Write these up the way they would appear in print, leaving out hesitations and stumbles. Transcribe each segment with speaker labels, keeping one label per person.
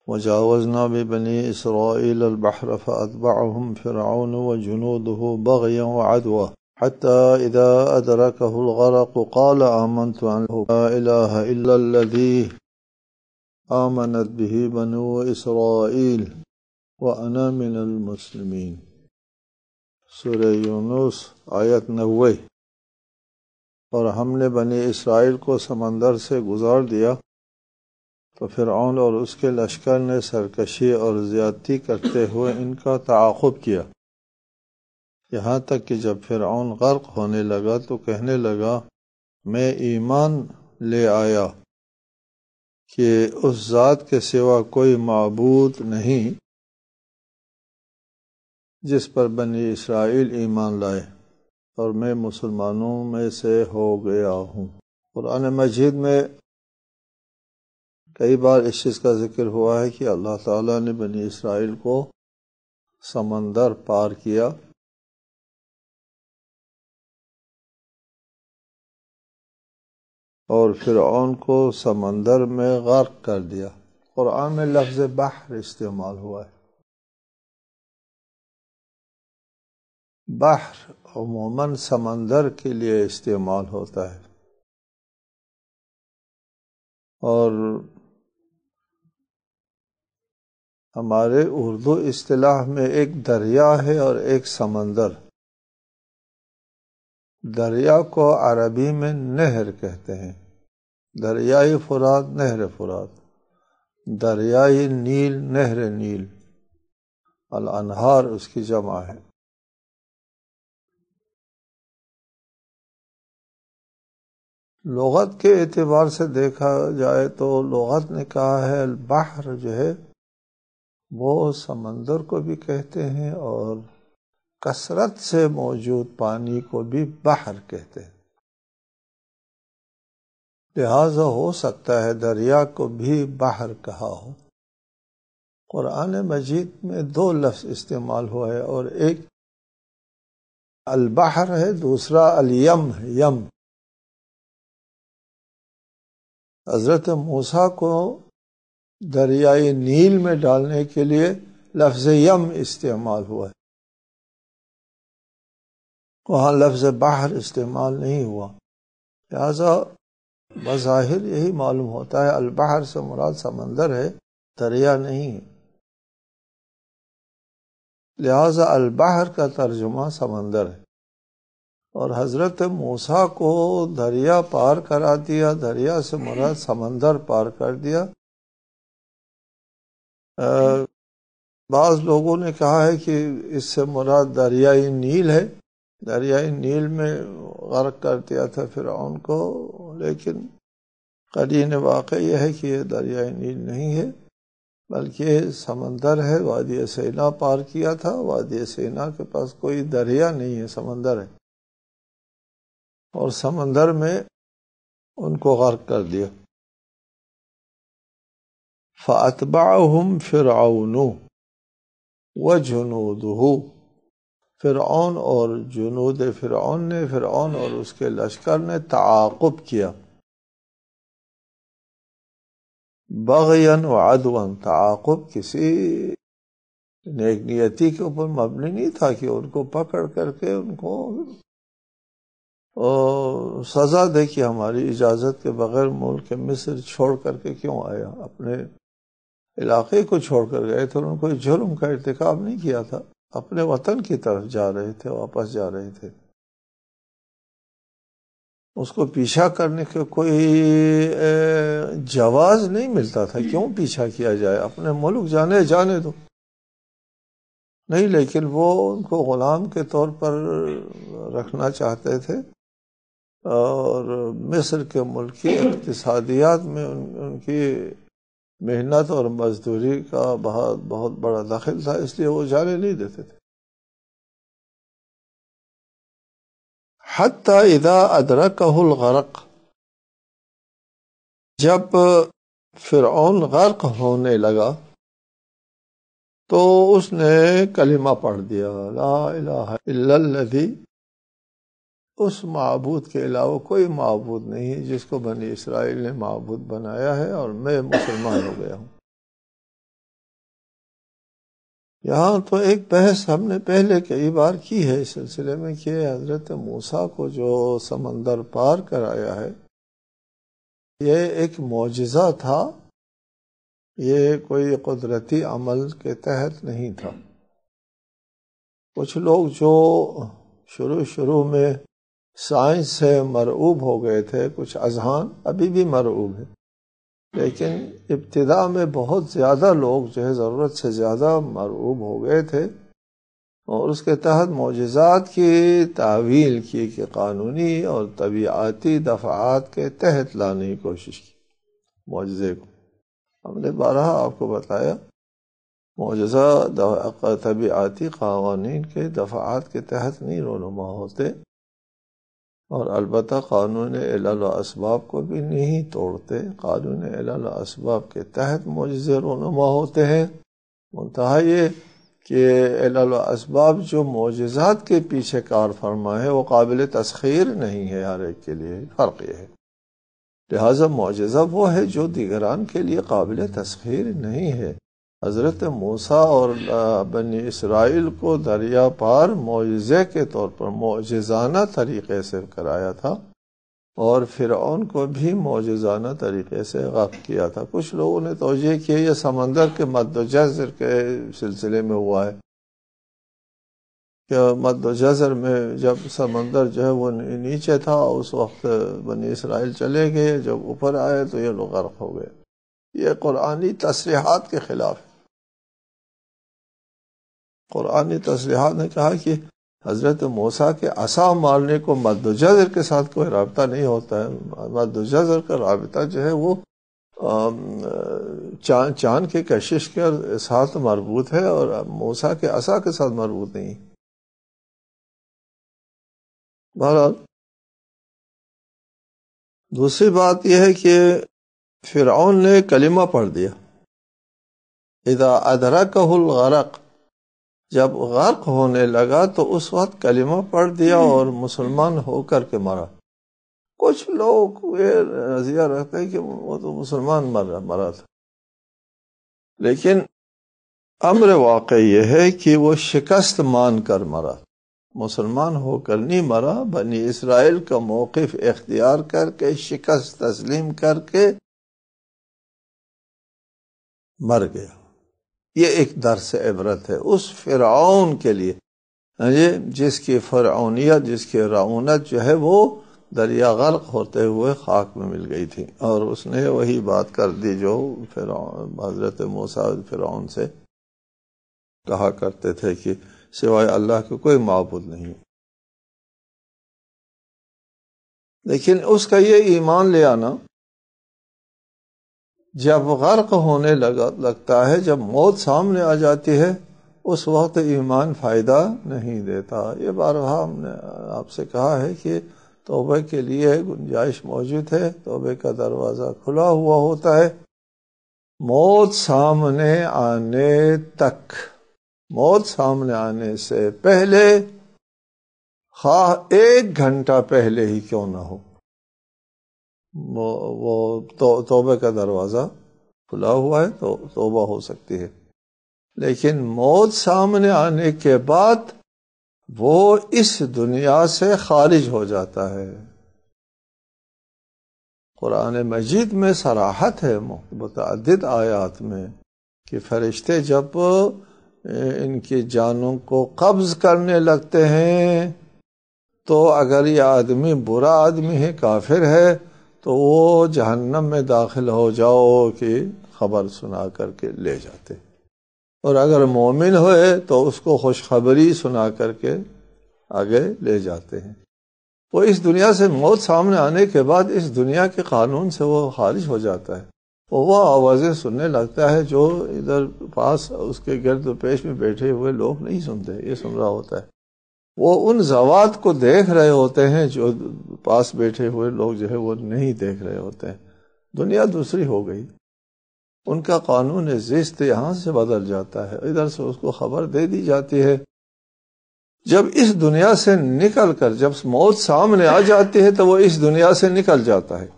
Speaker 1: وجاوزنا ببني إسرائيل البحر فأتبعهم فرعون وجنوده بغيا وعدوا حتى إذا أدركه الغرق قال آمنت أنه لا إله إلا الذي آمنت به بنو إسرائيل وأنا من المسلمين۔ سورہ یونس آیت 90۔ اور ہم نے بنی اسرائیل کو سمندر سے گزار دیا تو فرعون اور اس کے لشکر نے سرکشی اور زیادتی کرتے ہوئے ان کا تعاقب کیا، یہاں تک کہ جب فرعون غرق ہونے لگا تو کہنے لگا میں ایمان لے آیا کہ اس ذات کے سوا کوئی معبود نہیں جس پر بنی اسرائیل ایمان لائے، اور میں مسلمانوں میں سے ہو گیا ہوں۔ قرآن مجید میں کئی بار اس چیز کا ذکر ہوا ہے کہ اللہ تعالیٰ نے بنی اسرائیل کو سمندر پار کیا، اور فرعون کو سمندر میں غرق کر دیا۔ قرآن میں لفظ بحر استعمال ہوا ہے۔ بحر عموماً سمندر کے لیے استعمال ہوتا ہے، اور ہمارے اردو اصطلاح میں ایک دریا ہے اور ایک سمندر۔ دریا کو عربی میں نہر کہتے ہیں، دریائے فرات نہر فرات، دریائے نیل نہر نیل، الانہار اس کی جمع ہے۔ لغت کے اعتبار سے دیکھا جائے تو لغت نے کہا ہے البحر جو ہے وہ سمندر کو بھی کہتے ہیں، اور کثرت سے موجود پانی کو بھی بحر کہتے ہیں، لہذا ہو سکتا ہے دریا کو بھی بحر کہا ہو۔ قرآن مجید میں دو لفظ استعمال ہوا ہے، اور ایک البحر ہے، دوسرا الیم ہے، یم۔ حضرت موسیٰ کو دریائے نیل میں ڈالنے کے لیے لفظ یم استعمال ہوا ہے، وہاں لفظ بحر استعمال نہیں ہوا، لہذا بظاہر یہی معلوم ہوتا ہے البحر سے مراد سمندر ہے، دریا نہیں ہے، لہذا البحر کا ترجمہ سمندر ہے۔ اور حضرت موسیٰ کو دریا پار کرا دیا، دریا سے مراد سمندر پار کر دیا۔ بعض لوگوں نے کہا ہے کہ اس سے مراد دریائے نیل ہے، دریائے نیل میں غرق کر دیا تھا فرعون کو، لیکن قرین واقع یہ ہے کہ یہ دریائے نیل نہیں ہے بلکہ سمندر ہے، وادی سینا پار کیا تھا، وادی سینا کے پاس کوئی دریا نہیں ہے، سمندر ہے، اور سمندر میں ان کو غرق کر دیا۔ فَأَتْبَعَهُمْ فِرْعَوْنُ وَجُنُودُهُ، فرعون اور جنود فرعون نے، فرعون اور اس کے لشکر نے تعاقب کیا، بغیاً وعدواً، تعاقب کسی نیک نیتی کے اوپر مبنی نہیں تھا کہ ان کو پکڑ کر کے ان کو سزا دے کہ ہماری اجازت کے بغیر ملک مصر چھوڑ کر کے کیوں آیا، اپنے علاقے کو چھوڑ کر گئے تھے، انہوں نے کوئی جرم کا ارتکاب نہیں کیا تھا، اپنے وطن کی طرف جا رہے تھے، واپس جا رہے تھے، اس کو پیچھا کرنے کا کوئی جواز نہیں ملتا تھا، کیوں پیچھا کیا جائے، اپنے ملک جانے دو، نہیں، لیکن وہ ان کو غلام کے طور پر رکھنا چاہتے تھے، اور مصر کے ملکی اقتصادیات میں ان کی محنت اور مزدوری کا بہت بڑا دخل تھا، اس لیے وہ جانے نہیں دیتے تھے۔ حتی اذا ادرکہ الغرق، جب فرعون غرق ہونے لگا تو اس نے کلمہ پڑھ دیا، لا الہ الا الذی، اس معبود کے علاوہ کوئی معبود نہیں ہے جس کو بنی اسرائیل نے معبود بنایا ہے، اور میں مسلمان ہو گیا ہوں۔ یہاں تو ایک بحث ہم نے پہلے کئی بار کی ہے اس سلسلے میں کہ حضرت موسیٰ کو جو سمندر پار کرایا ہے یہ ایک معجزہ تھا، یہ کوئی قدرتی عمل کے تحت نہیں تھا۔ کچھ لوگ جو شروع میں سائنس سے مرعوب ہو گئے تھے، کچھ اذہان ابھی بھی مرعوب ہے، لیکن ابتدا میں بہت زیادہ لوگ جو ہے ضرورت سے زیادہ مرعوب ہو گئے تھے، اور اس کے تحت معجزات کی تعویل کی کہ قانونی اور طبیعتی دفعات کے تحت لانے کی کوشش کی معجزے کو۔ ہم نے بارہا آپ کو بتایا معجزہ طبیعتی قوانین کے دفعات کے تحت نہیں رونما ہوتے، اور البتہ قانون علل و اسباب کو بھی نہیں توڑتے۔ قانون علل و اسباب کے تحت معجزے رونما ہوتے ہیں، منتہا یہ کہ علل و اسباب جو معجزات کے پیچھے کار فرما ہے وہ قابل تسخیر نہیں ہے ہر ایک کے لیے، فرق یہ ہے۔ لہذا معجزہ وہ ہے جو دیگران کے لیے قابل تسخیر نہیں ہے۔ حضرت موسیٰ اور بنی اسرائیل کو دریا پار معجزے کے طور پر معجزانہ طریقے سے کرایا تھا، اور فرعون کو بھی معجزانہ طریقے سے غرق کیا تھا۔ کچھ لوگوں نے توجہ کی یہ سمندر کے مد و جزر کے سلسلے میں ہوا ہے کہ مد و جزر میں جب سمندر جو ہے وہ نیچے تھا اس وقت بنی اسرائیل چلے گئے، جب اوپر آئے تو یہ لوگ غرق ہو گئے۔ یہ قرآنی تصریحات کے خلاف ہے۔ قرآنی تصریحات نے کہا کہ حضرت موسیٰ کے عصا مارنے کو مد و جزر کے ساتھ کوئی رابطہ نہیں ہوتا ہے۔ مد و جزر کا رابطہ جو ہے وہ چاند کے کشش کے ساتھ مربوط ہے، اور موسیٰ کے عصا کے ساتھ مربوط نہیں۔ بہرحال دوسری بات یہ ہے کہ فرعون نے کلمہ پڑھ دیا، اذا ادرکہ الغرق، جب غرق ہونے لگا تو اس وقت کلمہ پڑھ دیا اور مسلمان ہو کر کے مرا۔ کچھ لوگ یہ نظریہ رکھتے ہیں کہ وہ تو مسلمان مرا تھا، لیکن امر واقع یہ ہے کہ وہ شکست مان کر مرا، مسلمان ہو کر نہیں مرا، بنی اسرائیل کا موقف اختیار کر کے شکست تسلیم کر کے مر گیا۔ یہ ایک درس عبرت ہے اس فرعون کے لیے جس کی فرعونیت، جس کی رعونت جو ہے وہ دریا غرق ہوتے ہوئے خاک میں مل گئی تھی، اور اس نے وہی بات کر دی جو حضرت موسیٰ فرعون سے کہا کرتے تھے کہ سوائے اللہ کے کوئی معبود نہیں۔ لیکن اس کا یہ ایمان لے آنا جب غرق ہونے لگتا ہے، جب موت سامنے آ جاتی ہے، اس وقت ایمان فائدہ نہیں دیتا۔ یہ بارہا ہم نے آپ سے کہا ہے کہ توبہ کے لیے گنجائش موجود ہے، توبہ کا دروازہ کھلا ہوا ہوتا ہے موت سامنے آنے تک۔ موت سامنے آنے سے پہلے، خواہ 1 گھنٹہ پہلے ہی کیوں نہ ہو، وہ توبہ کا دروازہ کھلا ہوا ہے تو توبہ ہو سکتی ہے۔ لیکن موت سامنے آنے کے بعد وہ اس دنیا سے خارج ہو جاتا ہے۔ قرآن مجید میں صراحت ہے متعدد آیات میں کہ فرشتے جب ان کی جانوں کو قبض کرنے لگتے ہیں تو اگر یہ آدمی برا آدمی ہے، کافر ہے، تو وہ جہنم میں داخل ہو جاؤ کی خبر سنا کر کے لے جاتے، اور اگر مومن ہوئے تو اس کو خوشخبری سنا کر کے آگے لے جاتے ہیں۔ وہ اس دنیا سے موت سامنے آنے کے بعد اس دنیا کے قانون سے وہ خارج ہو جاتا ہے، وہ آوازیں سننے لگتا ہے جو ادھر پاس اس کے گرد و پیش میں بیٹھے ہوئے لوگ نہیں سنتے، یہ سن رہا ہوتا ہے۔ وہ ان ذوات کو دیکھ رہے ہوتے ہیں جو پاس بیٹھے ہوئے لوگ جو ہے وہ نہیں دیکھ رہے ہوتے ہیں۔ دنیا دوسری ہو گئی، ان کا قانون زیست یہاں سے بدل جاتا ہے، ادھر سے اس کو خبر دے دی جاتی ہے۔ جب اس دنیا سے نکل کر جب موت سامنے آ جاتی ہے تو وہ اس دنیا سے نکل جاتا ہے،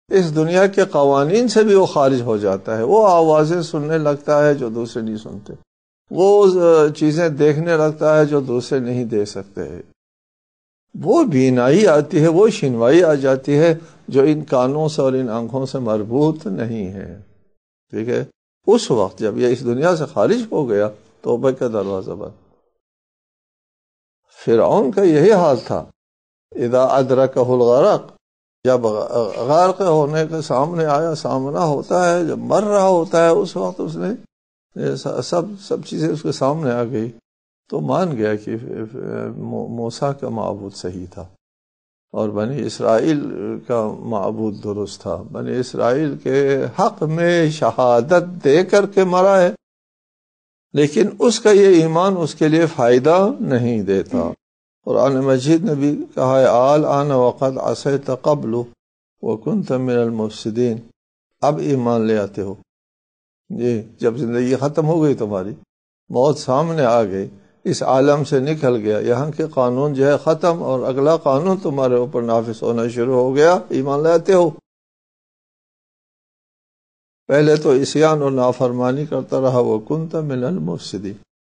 Speaker 1: اس دنیا کے قوانین سے بھی وہ خارج ہو جاتا ہے، وہ آوازیں سننے لگتا ہے جو دوسرے نہیں سنتے۔ وہ چیزیں دیکھنے لگتا ہے جو دوسرے نہیں دیکھ سکتے، وہ بینائی آتی ہے، وہ شنوائی آ جاتی ہے جو ان کانوں سے اور ان آنکھوں سے مربوط نہیں ہے، ٹھیک ہے۔ اس وقت جب یہ اس دنیا سے خارج ہو گیا توبہ کا دروازہ بند۔ فرعون کا یہی حال تھا، اذا ادرکہ الغرق، جب غرق ہونے کے سامنے آیا، سامنا ہوتا ہے، جب مر رہا ہوتا ہے، اس وقت اس نے سب چیزیں اس کے سامنے آ گئی، تو مان گیا کہ موسیٰ کا معبود صحیح تھا اور بنی اسرائیل کا معبود درست تھا، بنی اسرائیل کے حق میں شہادت دے کر کے مرا ہے، لیکن اس کا یہ ایمان اس کے لیے فائدہ نہیں دیتا۔ قرآن مجید نے بھی کہا ہے الآن وقد عصیت قبل وکنت من المفسدین، اب ایمان لے آتے ہو، جی جب زندگی ختم ہو گئی، تمہاری موت سامنے آ گئی، اس عالم سے نکل گیا، یہاں کے قانون جو ہے ختم اور اگلا قانون تمہارے اوپر نافذ ہونا شروع ہو گیا، ایمان لے آتے ہو۔ پہلے تو عصیان اور نافرمانی کرتا رہا، وکنت من المفسدین،